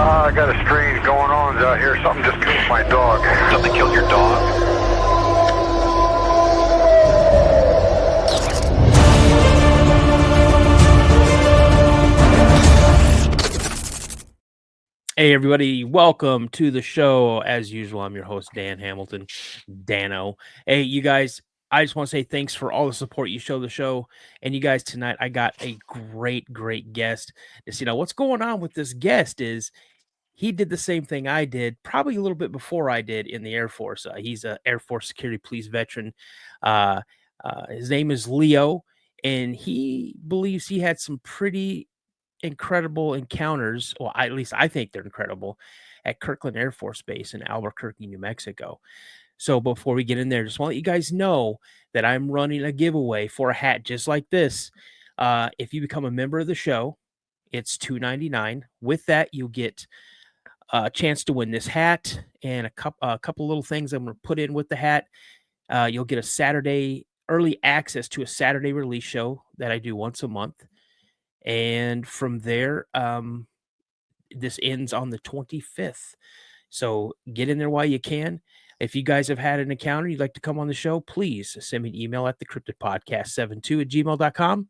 I got a strange going on out here. Something just killed my dog. Something killed your dog? Hey everybody, welcome to the show. As usual, I'm your host, Dan Hamilton, Dano. Hey, you guys, I just want to say thanks for all the support you show the show. And you guys, tonight I got a great guest. Just, what's going on with this guest is he did the same thing I did, probably a little bit before I did in the Air Force. He's an Air Force Security Police veteran. His name is Leo, and he believes he had some pretty incredible encounters, or at least I think they're incredible, at Kirtland Air Force Base in Albuquerque, New Mexico. So before we get in there, just want to let you guys know that I'm running a giveaway for a hat just like this. If you become a member of the show, it's $2.99. With that, you'll get a chance to win this hat and a couple little things I'm going to put in with the hat. You'll get a Saturday early access to a Saturday release show that I do once a month. And from there, this ends on the 25th. So get in there while you can. If you guys have had an encounter, you'd like to come on the show, please send me an email at the Cryptid Podcast 72@gmail.com.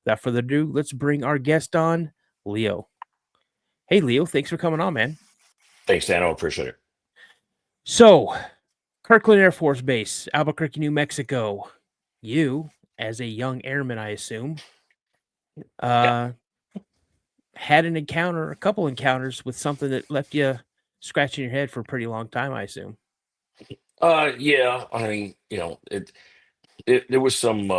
Without further ado, let's bring our guest on, Leo. Hey, Leo, thanks for coming on, man. Thanks, Dan. I appreciate it. So, Kirtland Air Force Base, Albuquerque, New Mexico. You, as a young airman, I assume, had a couple encounters with something that left you scratching your head for a pretty long time, I assume. Yeah. I mean, there was some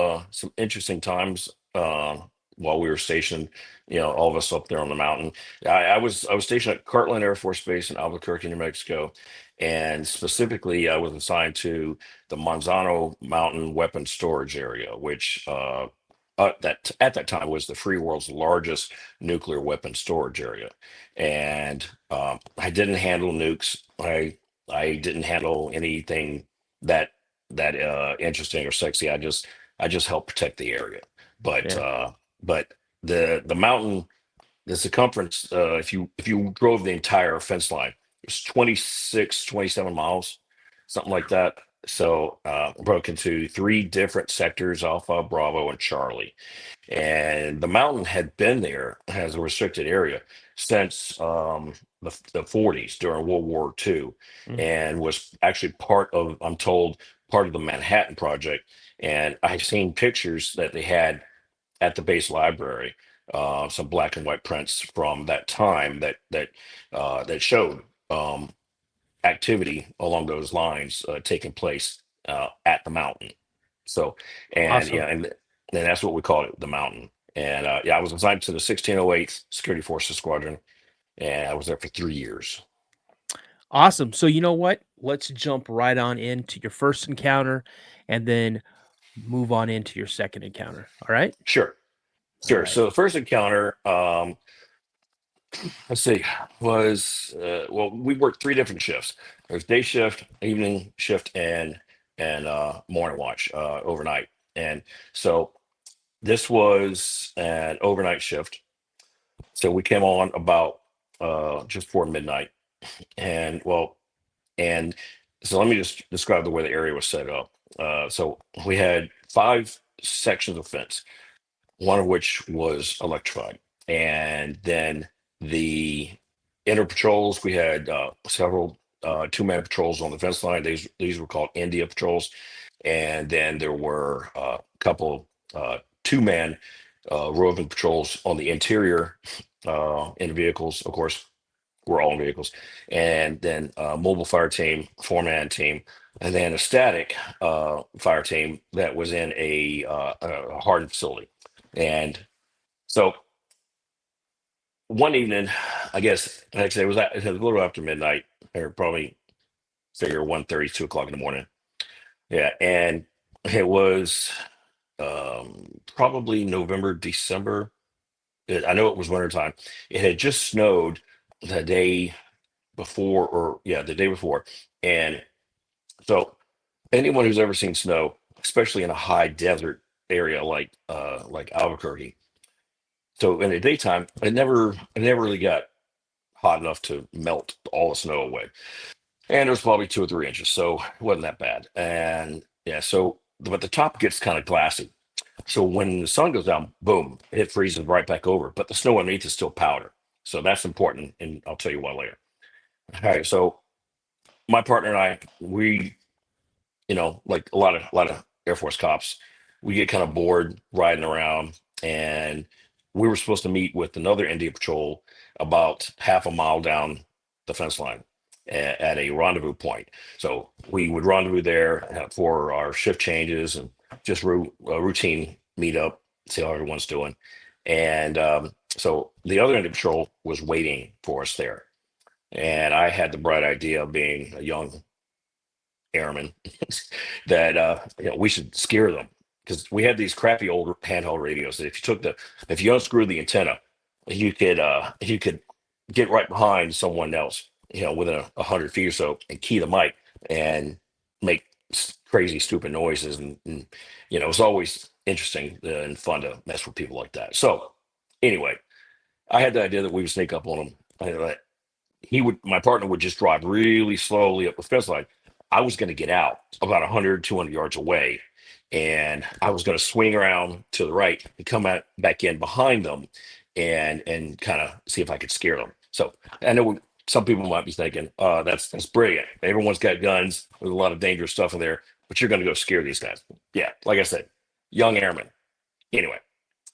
interesting times while we were stationed. All of us up there on the mountain. I was stationed at Kirtland Air Force Base in Albuquerque, New Mexico, and specifically, I was assigned to the Manzano Mountain weapons storage area, which that at that time was the free world's largest nuclear weapon storage area. And I didn't handle nukes. I didn't handle anything that interesting or sexy. I just helped protect the area. But Yeah. But the mountain, the circumference, if you drove the entire fence line, it was 26, 27 miles, something like that. So broke into three different sectors: Alpha, Bravo, and Charlie. And the mountain had been there as a restricted area since the 40s during World War II, Mm. and was actually part of, I'm told, part of the Manhattan Project. And I've seen pictures that they had at the base library, some black and white prints from that time that showed activity along those lines taking place at the mountain. So, and Awesome. yeah, and that's what we call it, the mountain. And I was assigned to the 1608th Security Forces Squadron, and I was there for 3 years. Awesome. So you know what? Let's jump right on into your first encounter and then move on into your second encounter. All right? Sure, All sure. right. So the first encounter, let's see, was well, we worked three different shifts. There's day shift, evening shift, and morning watch, overnight. And so this was an overnight shift. So we came on about just before midnight. And well, and so let me just describe the way the area was set up. So we had five sections of fence, one of which was electrified. And then the inner patrols, we had several two-man patrols on the fence line. These were called India patrols. And then there were a couple two-man roving patrols on the interior in vehicles, of course. We're all in vehicles. And then mobile fire team, four-man team, and then a static fire team that was in a hardened facility. And so one evening, I guess, like I said, it was a little after midnight, or probably figure 1:30, 2 o'clock in the morning. Yeah, and it was probably November, December. I know it was wintertime. It had just snowed the day before, or yeah, the day before. And so anyone who's ever seen snow, especially in a high desert area like Albuquerque, so in the daytime, it never really got hot enough to melt all the snow away. And it was probably 2 or 3 inches, so it wasn't that bad. And yeah, so but the top gets kind of glassy. So when the sun goes down, boom, it freezes right back over. But the snow underneath is still powder. So that's important, and I'll tell you why later. All right, so my partner and I, we, like a lot of Air Force cops, we get kind of bored riding around, and we were supposed to meet with another Indian patrol about half a mile down the fence line at a rendezvous point. So we would rendezvous there for our shift changes and just routine meetup, see how everyone's doing. And so the other Indian patrol was waiting for us there, and I had the bright idea of being a young airman that we should scare them, because we had these crappy old handheld radios that if you unscrew the antenna, you could get right behind someone else, within 100 feet or so, and key the mic and make crazy stupid noises, and it's always interesting and fun to mess with people like that. So anyway, I had the idea that we would sneak up on them. My partner would just drive really slowly up the fence line. I was going to get out about 100, 200 yards away, and I was going to swing around to the right and come back in behind them, and kind of see if I could scare them. So I know some people might be thinking, that's brilliant. Everyone's got guns. There's a lot of dangerous stuff in there, but you're going to go scare these guys. Yeah, like I said, young airman. Anyway,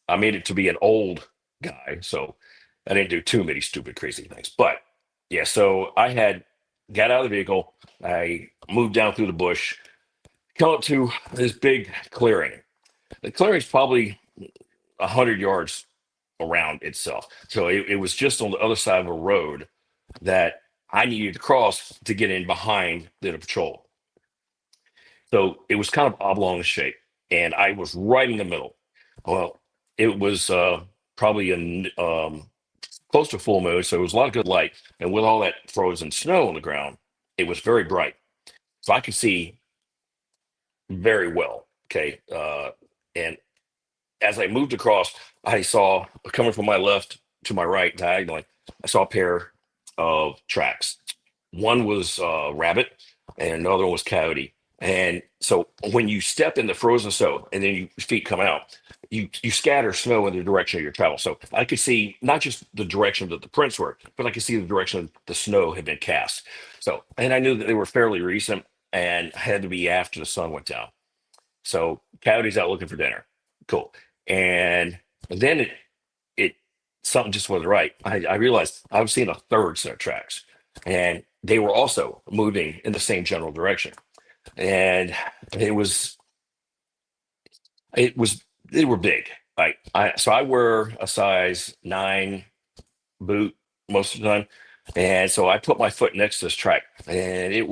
I made it to be an old guy, so I didn't do too many stupid, crazy things. But yeah, so I had got out of the vehicle. I moved down through the bush, come up to this big clearing. The clearing's probably 100 yards around itself. So it was just on the other side of a road that I needed to cross to get in behind the patrol. So it was kind of oblong in shape, and I was right in the middle. Well, it was probably close to full moon, so it was a lot of good light. And with all that frozen snow on the ground, it was very bright, so I could see very well. Okay, and as I moved across, I saw, coming from my left to my right diagonally, I saw a pair of tracks. One was rabbit, and another one was coyote. And so when you step in the frozen snow and then your feet come out, you scatter snow in the direction of your travel. So I could see not just the direction that the prints were, but I could see the direction the snow had been cast. So, and I knew that they were fairly recent and had to be after the sun went down. So coyote's out looking for dinner. Cool. And then it something just wasn't right. I realized I was seeing a third set of tracks, and they were also moving in the same general direction. And it was they were big. So I wear a size 9 boot most of the time, and so I put my foot next to this track, and it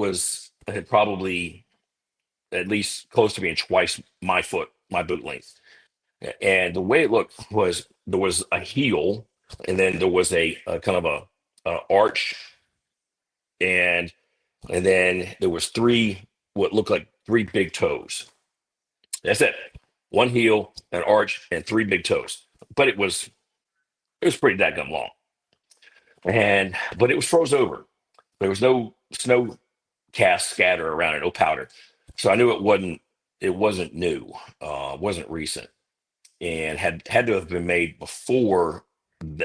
had probably at least close to being twice my boot length. And the way it looked was there was a heel, and then there was a kind of a arch, and then there was what looked like three big toes. That's it. One heel, an arch, and three big toes. But it was pretty dadgum long. But it was froze over. There was no snow cast scatter around it, no powder. So I knew it wasn't new, wasn't recent, and had to have been made before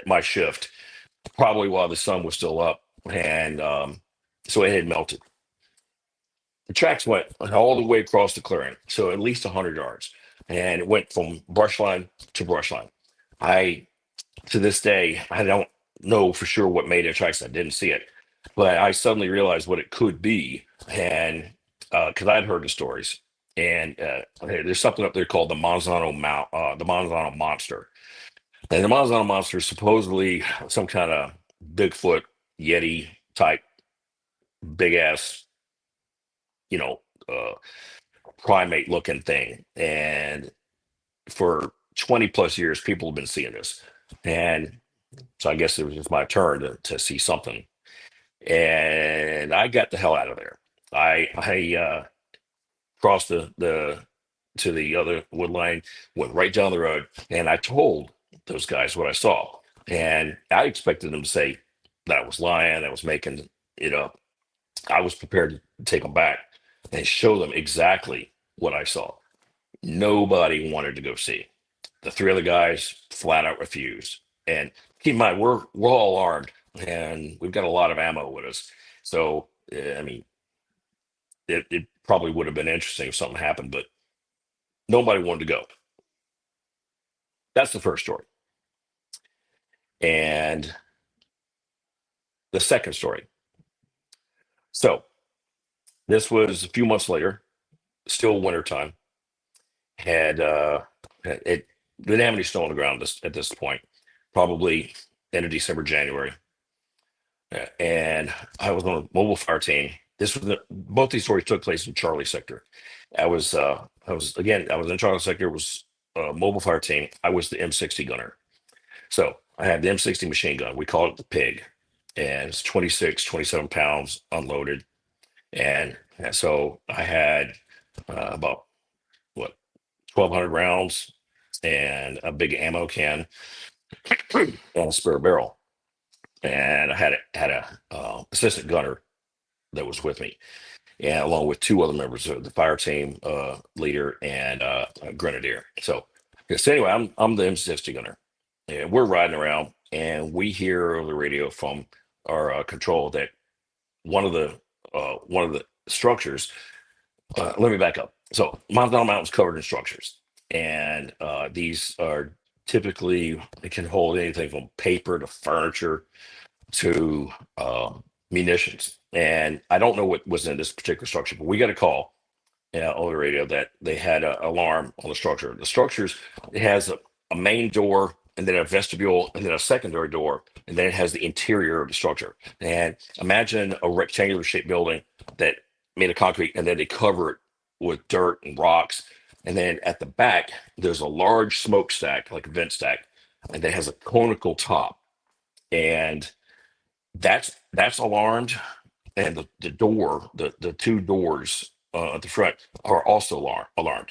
my shift, probably while the sun was still up, and so it had melted. The tracks went all the way across the clearing, so at least 100 yards, and it went from brush line to brush line. I To this day, I don't know for sure what made the tracks. I didn't see it, but I suddenly realized what it could be, and because I'd heard the stories, and there's something up there called the Manzano Monster, and the Manzano Monster is supposedly some kind of Bigfoot Yeti type, big ass, you know, uh, primate looking thing. And for 20 plus years, people have been seeing this. And so I guess it was just my turn to see something. And I got the hell out of there. I crossed the to the other wood line, went right down the road, and I told those guys what I saw. And I expected them to say, that I was lying, that I was making it up. I was prepared to take them back and show them exactly what I saw. Nobody wanted to go see. The three other guys flat out refused. And keep in mind, we're all armed and we've got a lot of ammo with us. So I mean, it probably would have been interesting if something happened, but nobody wanted to go. That's the first story. And the second story. So this was a few months later, still wintertime. Had it didn't have any snow on the ground at this point, probably end of December, January. And I was on a mobile fire team. Both these stories took place in Charlie sector. I was in Charlie sector. It was a mobile fire team. I was the M60 gunner. So I had the M60 machine gun. We called it the pig. And it's 26, 27 pounds unloaded. And so I had about what 1,200 rounds and a big ammo can and a spare barrel. And I had a assistant gunner that was with me, and along with two other members of the fire team, leader and a grenadier. So, yeah, so anyway, I'm the M60 gunner, and we're riding around, and we hear over the radio from our control that one of the structures. Let me back up. So Manzano Mountain is covered in structures, and these are typically, it can hold anything from paper to furniture to munitions. And I don't know what was in this particular structure, but we got a call on the radio that they had an alarm on the structure. The structures, it has a main door and then a vestibule and then a secondary door, and then it has the interior of the structure. And imagine a rectangular shaped building that made of concrete, and then they cover it with dirt and rocks. And then at the back, there's a large smokestack, like a vent stack, and that has a conical top. And that's alarmed. And the door, the two doors at the front are also alarmed.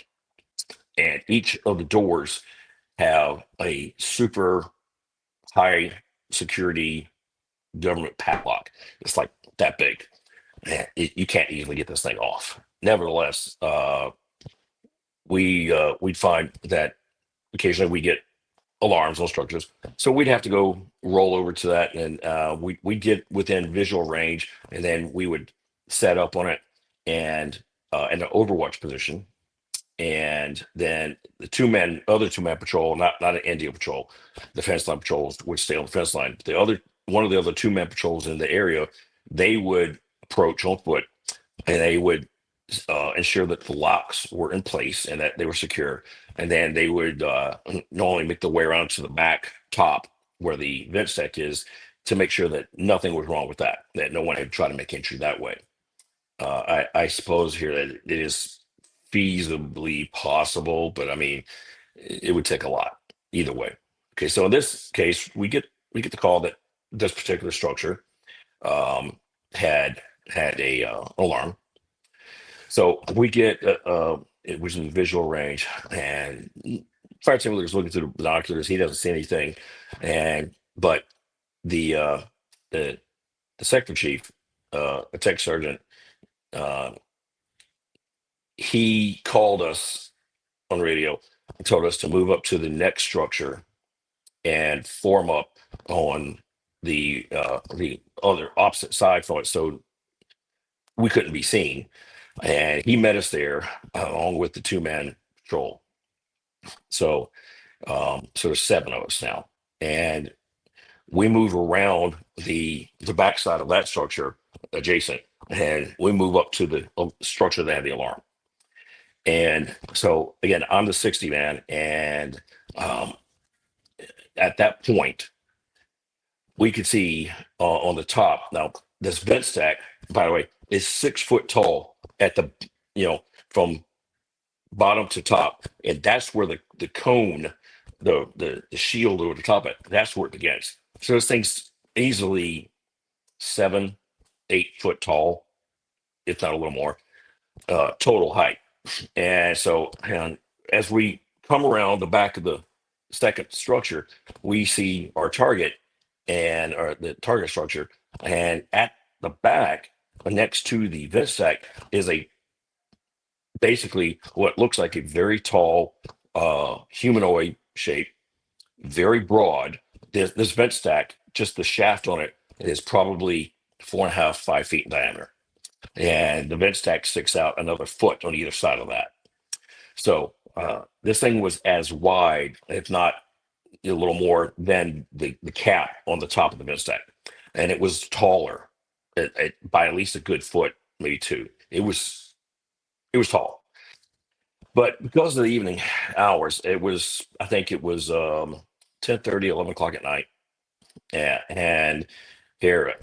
And each of the doors have a super high security government padlock. It's like that big. Man, you can't easily get this thing off. Nevertheless, we'd find that occasionally we get alarms on structures, so we'd have to go roll over to that, and we get within visual range, and then we would set up on it and in an overwatch position, and then the other two-man patrol, not an India patrol, the fence line patrols would stay on the fence line. One of the other two-man patrols in the area, they would approach on foot, and they would ensure that the locks were in place and that they were secure. And then they would normally make the way around to the back top where the vent stack is to make sure that nothing was wrong with that no one had tried to make entry that way. I suppose here that it is feasibly possible, but I mean, it would take a lot either way. Okay, so in this case, we get the call that this particular structure had a alarm. So we get it was in visual range, and fire team leader is looking through the binoculars. He doesn't see anything, but the the sector chief, a tech sergeant, he called us on radio and told us to move up to the next structure and form up on the other opposite side from it, so we couldn't be seen. And he met us there along with the two-man patrol. So so there's seven of us now, and we move around the backside of that structure adjacent, and we move up to the structure that had the alarm. And so again, I'm the 60 man, and at that point, we could see on the top. Now, this vent stack, by the way, is 6 foot tall at the, from bottom to top, and that's where the cone, the shield over the top of it, that's where it begins. So this thing's easily 7, 8 foot tall, if not a little more, total height. And so, and as we come around the back of the second structure, we see our target or the target structure, and at the back, next to the vent stack, is a basically what looks like a very tall humanoid shape, very broad. This vent stack, just the shaft on it is probably 4.5, 5 feet in diameter, and the vent stack sticks out another foot on either side of that. So this thing was as wide, if not a little more, than the cap on the top of the vent stack, and it was taller by at least a good foot, maybe two. It was tall, but because of the evening hours, I think it was 10:30, 11 o'clock at night. Yeah, and there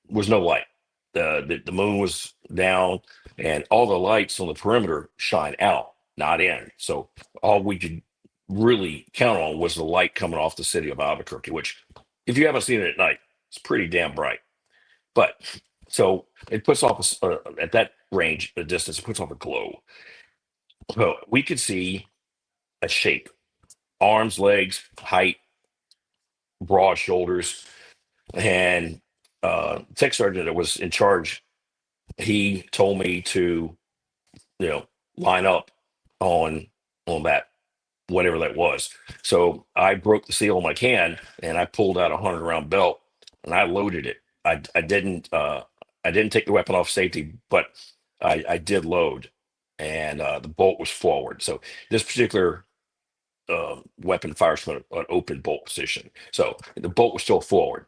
was no light. The moon was down, and all the lights on the perimeter shine out, not in. So all we could really count on was the light coming off the city of Albuquerque, which, if you haven't seen it at night, it's pretty damn bright. But so it puts off at that range, the distance, it puts off a glow. So we could see a shape, arms, legs, height, broad shoulders, and tech sergeant that was in charge, he told me to, line up on that, whatever that was. So I broke the seal on my can, and I pulled out a 100-round belt, and I loaded it. I didn't take the weapon off safety, but I did load, and the bolt was forward. So this particular weapon fires from an open bolt position. So the bolt was still forward.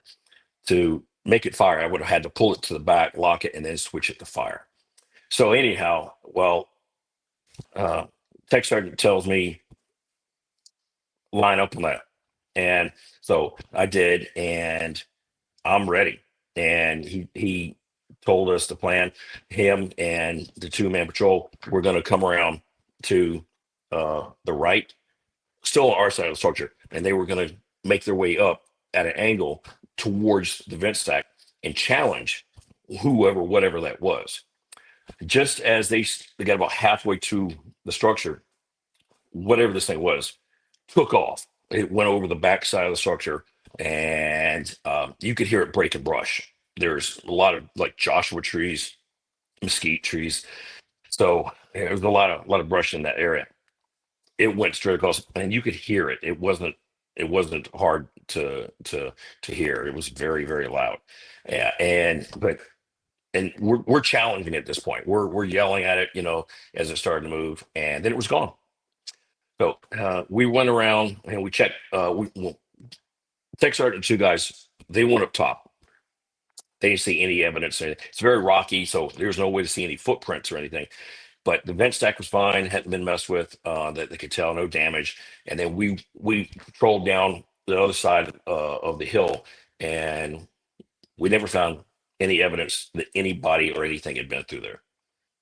To make it fire, I would have had to pull it to the back, lock it, and then switch it to fire. So anyhow, well, tech sergeant tells me line up on that, and so I did, and I'm ready. And he told us the plan. Him and the two-man patrol were going to come around to the right, still on our side of the structure, and they were going to make their way up at an angle towards the vent stack and challenge whatever that was. Just as they got about halfway to the structure, whatever this thing was took off. It went over the back side of the structure, and you could hear it breaking brush. There's a lot of like Joshua trees, mesquite trees, so there was a lot of brush in that area. It went straight across, and you could hear it. It wasn't hard to hear. It was very, very loud. Yeah, and we're challenging it at this point. We're yelling at it, as it started to move, and then it was gone. So we went around and we checked. Tech sergeant, two guys, they went up top. They didn't see any evidence. It's very rocky, so there's no way to see any footprints or anything. But the vent stack was fine, hadn't been messed with. That they could tell, no damage. And then we patrolled down the other side of the hill, and we never found any evidence that anybody or anything had been through there.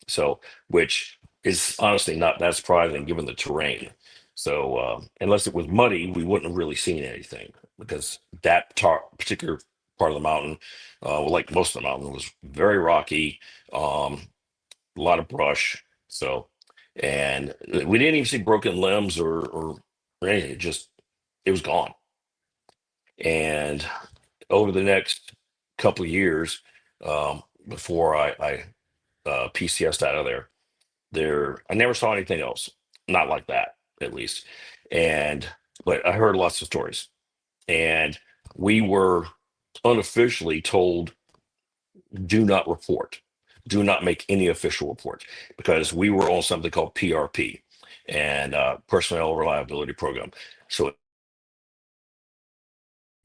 So, which is honestly not that surprising given the terrain. So, unless it was muddy, we wouldn't have really seen anything, because that particular part of the mountain, like most of the mountain, was very rocky, a lot of brush. So, and we didn't even see broken limbs or anything. It was gone. And over the next couple of years, before I PCS'd out of there, I never saw anything else, not like that, at least. But I heard lots of stories, and we were unofficially told, do not report, do not make any official reports, because we were on something called PRP, and Personnel Reliability Program. So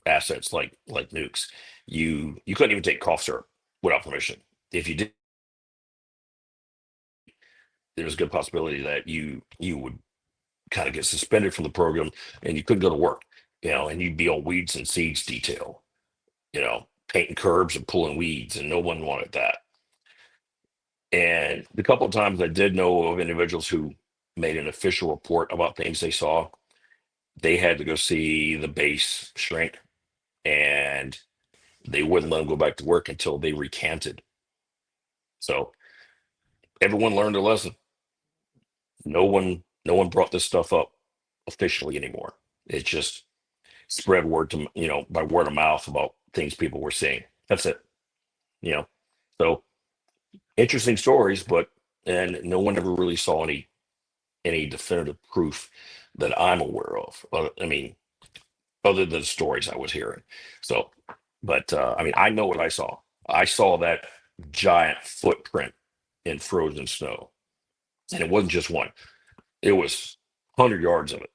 assets like nukes, you couldn't even take cough syrup without permission. If you did, there's a good possibility that you would kind of get suspended from the program, and you couldn't go to work, and you'd be on weeds and seeds detail, painting curbs and pulling weeds, and no one wanted that. And the couple of times I did know of individuals who made an official report about things they saw, they had to go see the base shrink, and they wouldn't let them go back to work until they recanted. So everyone learned a lesson. No one brought this stuff up officially anymore. It's just spread word to, by word of mouth about things people were seeing. That's it. You know, so interesting stories, and no one ever really saw any definitive proof that I'm aware of. I mean, other than the stories I was hearing. So, but I mean, I know what I saw. I saw that giant footprint in frozen snow, and it wasn't just one. It was 100 yards of it,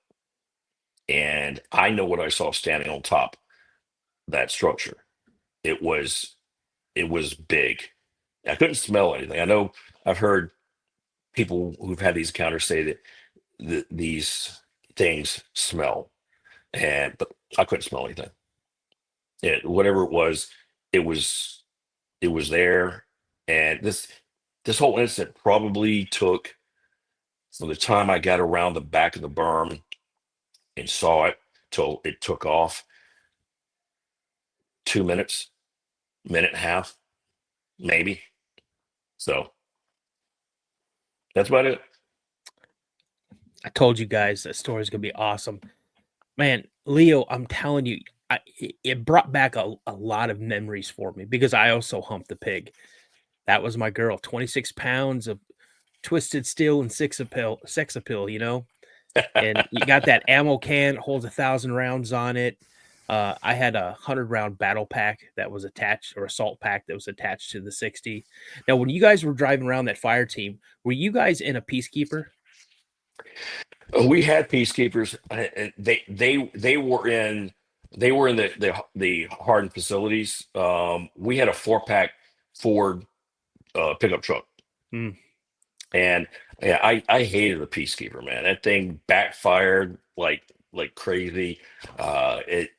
and I know what I saw standing on top that structure. It was it was big. I couldn't smell anything. I know I've heard people who've had these encounters say that these things smell, but I couldn't smell anything. Whatever it was it was there, and this whole incident probably took from the time I got around the back of the berm and saw it till it took off 2 minutes, minute and a half, maybe. So that's about it. I told you guys that story is gonna be awesome, man. Leo, I'm telling you, it brought back a lot of memories for me because I also humped the pig. That was my girl, 26 pounds of twisted steel and sex appeal, and you got that ammo can, holds 1,000 rounds on it. I had a 100-round battle pack that was attached, or assault pack that was attached to the 60. Now, when you guys were driving around that fire team, were you guys in a peacekeeper? We had peacekeepers. They were in the hardened facilities. We had a 4-pack Ford pickup truck. Mm. And yeah, I hated the Peacekeeper, man. That thing backfired like crazy. It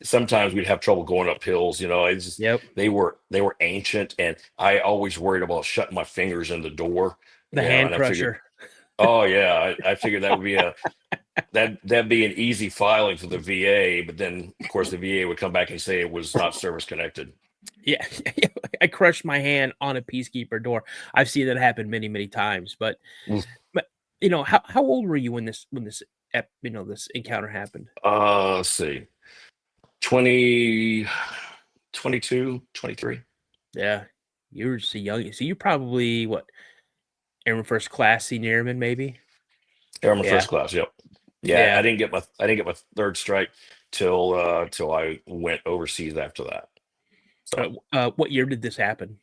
sometimes we'd have trouble going up hills. It's just Yep. they were ancient, and I always worried about shutting my fingers in the door. The hand And I figured, crusher. oh yeah, I figured that would be that'd be an easy filing for the VA. But then of course the VA would come back and say it was not service connected. Yeah, I crushed my hand on a peacekeeper door. I've seen that happen many, many times. But Mm. how old were you when this encounter happened? Let's see, 20, 22, 23. Yeah, you were just a young. So you probably what? Airman first class, senior airman, maybe. Airman Yeah, first class. Yep. Yeah, yeah. I didn't get my third strike till I went overseas after that. So What year did this happen?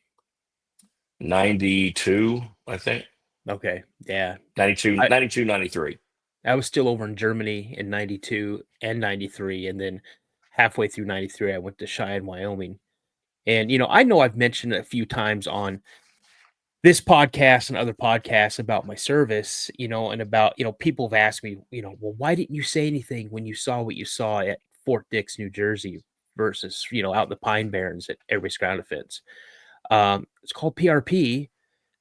92, I think. Okay, yeah. 92, I 92, 93. I was still over in Germany in '92 and '93, and then halfway through '93, I went to Cheyenne, Wyoming. And I know I've mentioned a few times on this podcast and other podcasts about my service, and about, people have asked me, well, why didn't you say anything when you saw what you saw at Fort Dix, New Jersey versus, out in the Pine Barrens at Air Base Ground Defense? It's called PRP.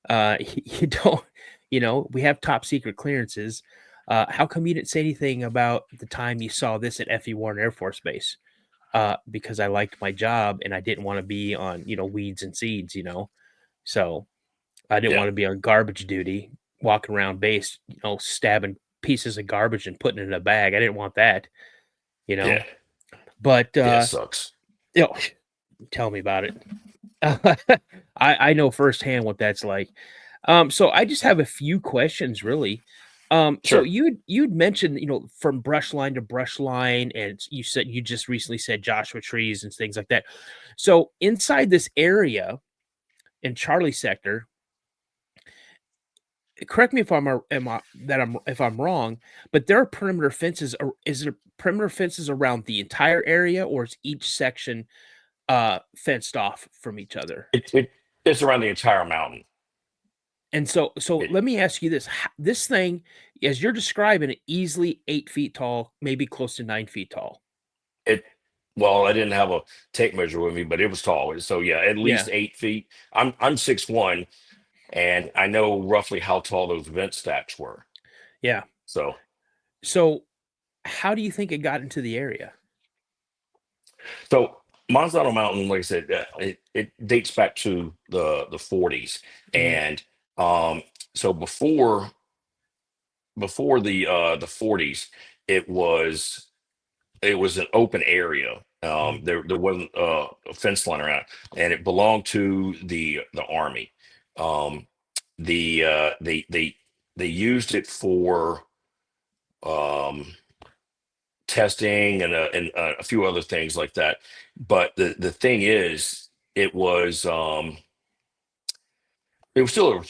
You don't, we have top secret clearances. How come you didn't say anything about the time you saw this at FE Warren Air Force Base? Because I liked my job and I didn't want to be on, weeds and seeds, so I didn't Yeah, want to be on garbage duty, walking around base, stabbing pieces of garbage and putting it in a bag. I didn't want that, you know. yeah, But yeah. It sucks. you know, tell me about it. I know firsthand what that's like. So I just have a few questions, really. So Sure. you'd mentioned, from brush line to brush line, and you said you just recently said Joshua trees and things like that. So inside this area in Charlie sector, correct me if if I'm wrong, but there are perimeter fences. Or is there perimeter fences around the entire area, or is each section fenced off from each other? It's around the entire mountain. And so It let me ask you this: this thing, as you're describing it, easily 8 feet tall, maybe close to 9 feet tall. it well, I didn't have a tape measure with me, but it was tall. So yeah, at Yeah, least 8 feet. I'm 6'1", and I know roughly how tall those vent stacks were. yeah. So So how do you think it got into the area? So Manzano Mountain, like I said, it dates back to the 40s, Mhm. and so before the 40s, it was it was an open area. There wasn't a fence line around, and it belonged to the army. Um, they used it for um, testing and a few other things like that. But the thing is, it was still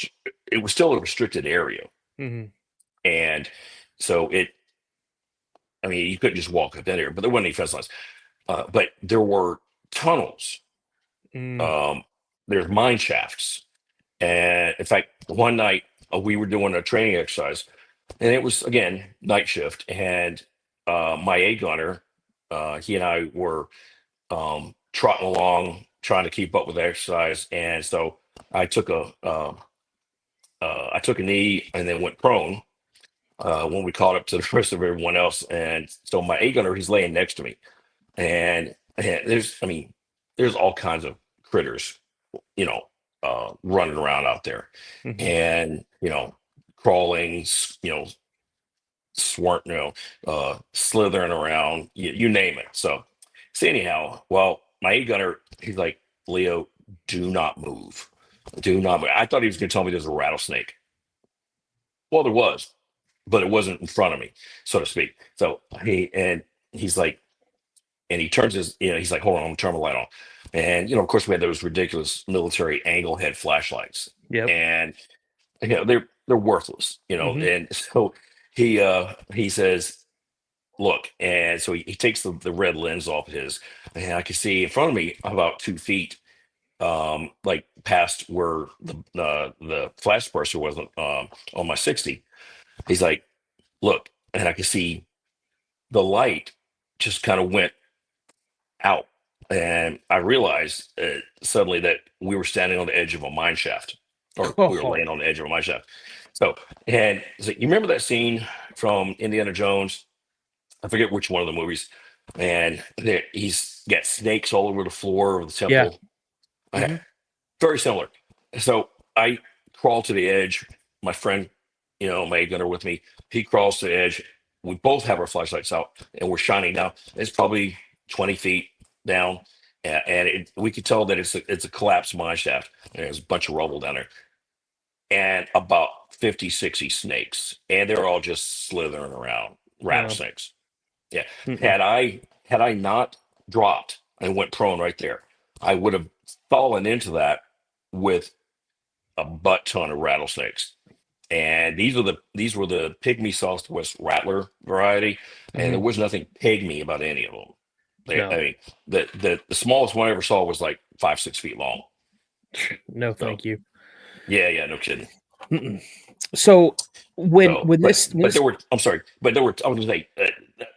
it was still a restricted area, Mm-hmm. and so it. I mean, you couldn't just walk up that area, but there wasn't any fence lines. But there were tunnels. Mm. Um, there's mine shafts, and in fact, one night we were doing a training exercise, and it was again night shift, and my A gunner, he and I were trotting along, trying to keep up with the exercise, and so I took I took a knee and then went prone when we caught up to the rest of everyone else, and so my A gunner, he's laying next to me, and there's, I mean, there's all kinds of critters, you know, running around out there, Mm-hmm. and crawling, slithering around, you name it. So anyhow, well, my A gunner, he's like, Leo, do not move, do not move. I thought he was going to tell me there's a rattlesnake. Well, there was, but it wasn't in front of me, so to speak. So he's like, and he turns his, he's like, hold on, I'm gonna turn my light on. And of course, we had those ridiculous military angle head flashlights, Yep. and they're worthless, Mm-hmm. And so he says, look, and so he takes the red lens off his, and I can see in front of me about 2 feet, like past where the flash suppressor wasn't on my 60. He's like, look, and I can see the light just kind of went out. And I realized suddenly that we were standing on the edge of a mine shaft, or we were Oh, laying on the edge of a mine shaft. So, and it's like, you remember that scene from Indiana Jones? I forget which one of the movies. And he's got snakes all over the floor of the yeah. temple. Mm-hmm. Very similar. So I crawl to the edge. My friend, my gunner with me, he crawls to the edge. We both have our flashlights out, and we're shining down. It's probably 20 feet down, and we could tell that it's a collapsed mine shaft. And there's a bunch of rubble down there, and about 50, 60 snakes, and they're all just slithering around, rattlesnakes. Yeah. Mm-mm. Had I not dropped and went prone right there, I would have fallen into that with a butt ton of rattlesnakes. And these were the pygmy Southwest rattler variety, and there Mm-hmm. was nothing pygmy about any of them. I No, mean, the smallest one I ever saw was like 5, 6 feet long. no, So thank you. yeah, no kidding. Mm-mm. So when So, when but this but there were. I'm sorry, but there were. I was going to say that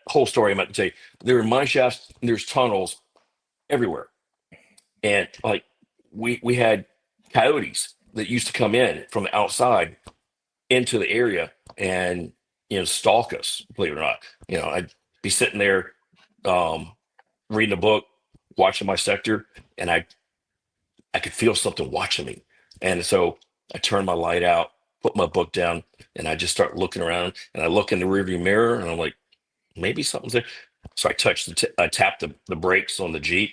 whole story. I meant to say there were mine shafts. And there's tunnels everywhere, and like we had coyotes that used to come in from the outside into the area and stalk us. Believe it or not, I'd be sitting there um, reading a book, watching my sector, and I could feel something watching me, and so I turned my light out, put my book down, and I just start looking around, and I look in the rearview mirror, and I'm like, maybe something's there. So I touch I tap the brakes on the Jeep,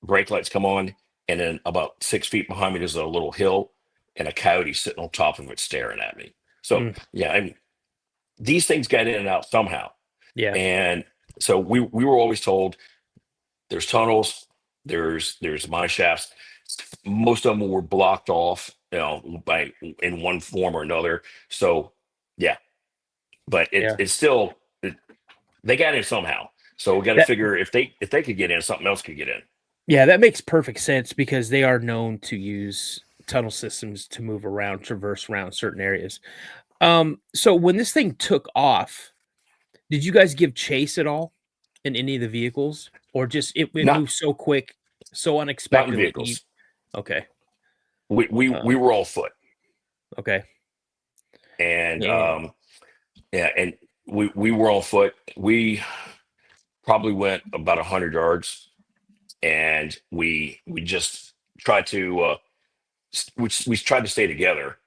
brake lights come on, and then about 6 feet behind me, there's a little hill, and a coyote sitting on top of it staring at me. So Mm, yeah, I mean, these things get in and out somehow. yeah. And so we were always told there's tunnels, there's mine shafts. Most of them were blocked off, by in one form or another. So yeah, but Yeah. it's still they got in somehow. So we got to That figure if they could get in, something else could get in. yeah, that makes perfect sense because they are known to use tunnel systems to move around, traverse around certain areas. So when this thing took off, did you guys give chase at all in any of the vehicles? Or just it Not moved so quick, so not in unexpectedly you vehicles. okay. We Um, were all foot, okay. and Yeah. yeah, and we were on foot. We probably went about 100 yards, and we just tried to we tried to stay together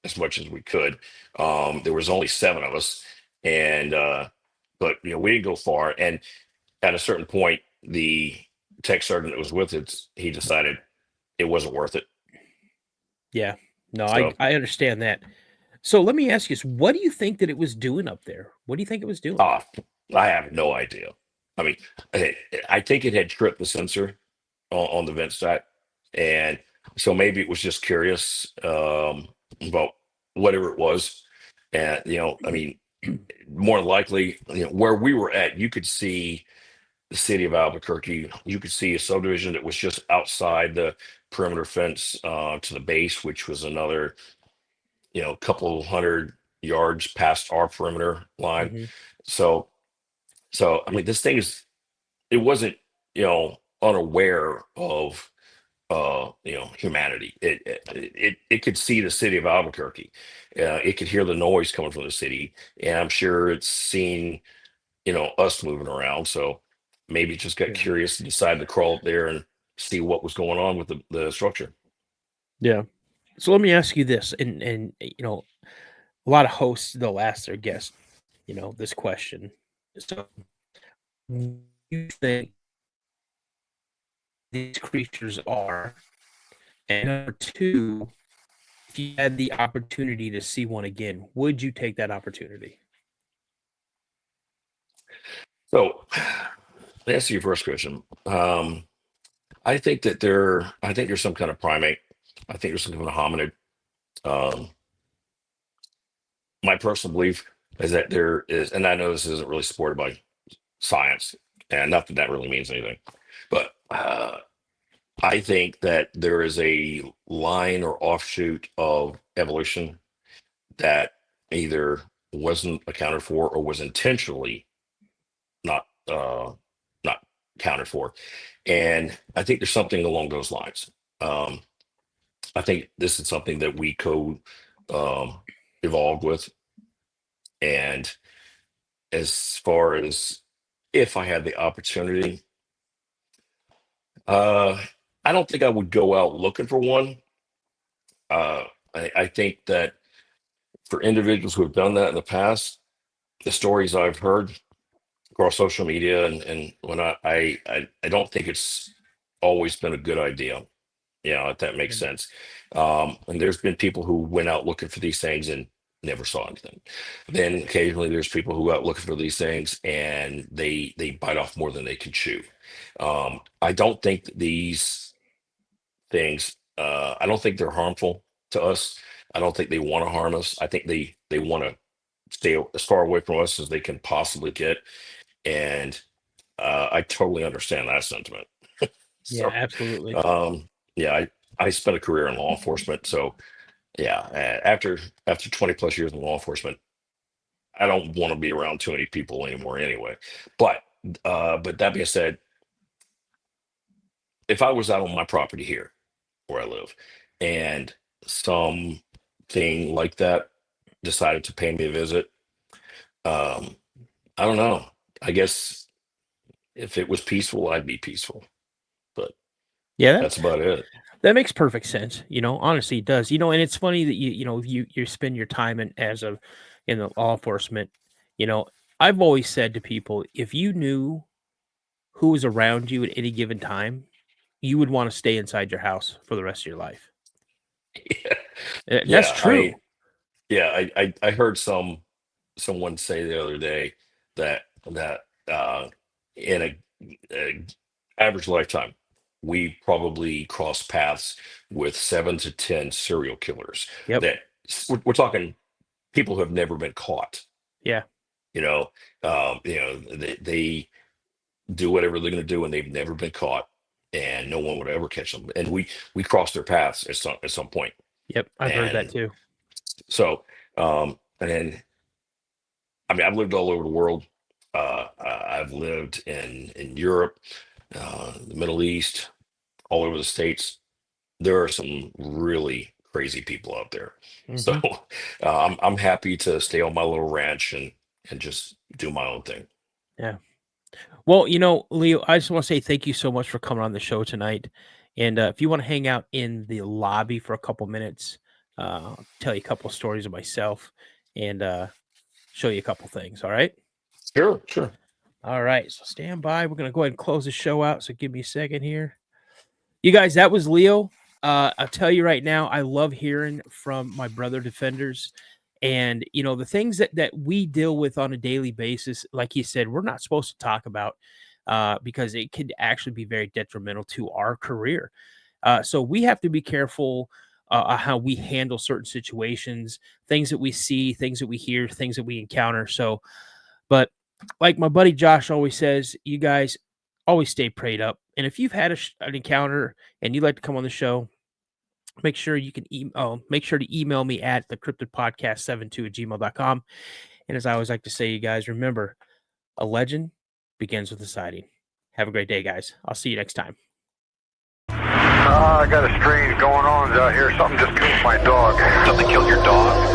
as much as we could. There was only seven of us, and but we didn't go far. And at a certain point, the tech sergeant that was with it, he decided it wasn't worth it. Yeah. No, So I understand that. So let me ask you this. What do you think that it was doing up there? What do you think it was doing? I have no idea. I mean, I think it had tripped the sensor on the vent stack, and so maybe it was just curious about whatever it was. And I mean, more likely, where we were at, you could see the city of Albuquerque. You could see a subdivision that was just outside the perimeter fence to the base, which was another, couple hundred yards past our perimeter line. Mhm. So, I mean, this thing it wasn't, unaware of, humanity. It could see the city of Albuquerque. It could hear the noise coming from the city, and I'm sure it's seen, us moving around. So maybe it just got Yeah. curious and decided to crawl up there and see what was going on with the structure. Yeah. So let me ask you this, and a lot of hosts they'll ask their guests, this question. So, do you think these creatures are? And number two, if you had the opportunity to see one again, would you take that opportunity? So to answer your first question, I think there's some kind of primate. I think there's some kind of hominid. Um, my personal belief is that there is, and I know this isn't really supported by science, and not that that really means anything, but I think that there is a line or offshoot of evolution that either wasn't accounted for or was intentionally not not accounted for, and I think there's something along those lines. Um, I think this is something that we um, evolved with, and as far as if I had the opportunity, uh, I don't think I would go out looking for one. Uh, I think that for individuals who have done that in the past, the stories I've heard across social media, and when I don't think it's always been a good idea. If that makes Yeah. sense. And there's been people who went out looking for these things and never saw anything. Then occasionally there's people who go out looking for these things and they bite off more than they can chew. I don't think that these things. I don't think they're harmful to us. I don't think they want to harm us. I think they want to stay as far away from us as they can possibly get. And I totally understand that sentiment. Yeah, So, absolutely. yeah, I spent a career in law enforcement. So, yeah, after 20 plus years in law enforcement, I don't want to be around too many people anymore anyway. But but that being said, if I was out on my property here where I live and something like that decided to pay me a visit, um, I don't know. I guess if it was peaceful, I'd be peaceful. But Yeah, that's about it. that makes perfect sense. Honestly, it does. And it's funny that you spend your time in the law enforcement. You know, I've always said to people, if you knew who was around you at any given time, you would want to stay inside your house for the rest of your life. That's Yeah, true. I heard someone say the other day that in a average lifetime, we probably cross paths with 7 to 10 serial killers. Yep. That we're talking people who have never been caught. Yeah. You know, they do whatever they're going to do, and they've never been caught, and no one would ever catch them. And we cross their paths at some point. Yep. I've heard that And too. so, and then I mean, I've lived all over the world. I've lived in Europe, the Middle East, all over the states. There are some really crazy people out there. So Mhm. I'm happy to stay on my little ranch and just do my own thing. Yeah. Well, Leo, I just want to say thank you so much for coming on the show tonight. And if you want to hang out in the lobby for a couple minutes, I'll tell you a couple stories of myself and show you a couple things. All right. Sure, sure. All right, so stand by. We're going to go ahead and close the show out, so give me a second here. You guys, that was Leo. I'll tell you right now, I love hearing from my brother defenders. And, you know, the things that we deal with on a daily basis, like he said, we're not supposed to talk about because it could actually be very detrimental to our career. So we have to be careful how we handle certain situations, things that we see, things that we hear, things that we encounter. So, but like my buddy Josh always says, you guys always stay prayed up. And if you've had an encounter and you'd like to come on the show, make sure you can make sure to email me at the Cryptid Podcast 72@gmail.com. And as I always like to say, you guys, remember, a legend begins with a sighting. Have a great day, guys. I'll see you next time. I got a strange going on out here. Something just killed my dog. Something killed your dog?